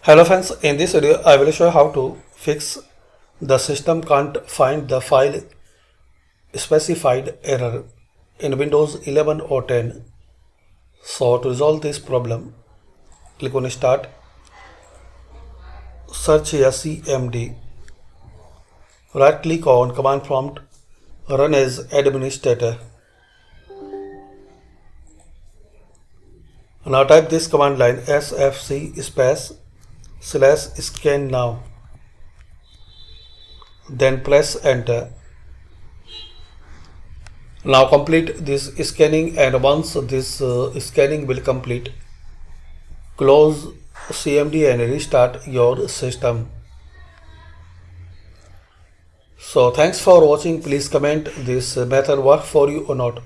Hello friends, in this video I will show you how to fix the system can't find the file specified error in Windows 11 or 10. So to resolve this problem, click on Start, search CMD, right click on Command Prompt, Run as Administrator. Now type this command line sfc /scan now, then press enter. Now complete this scanning, and once this scanning will complete, close CMD and restart your system. So thanks for watching. Please comment this method work for you or not.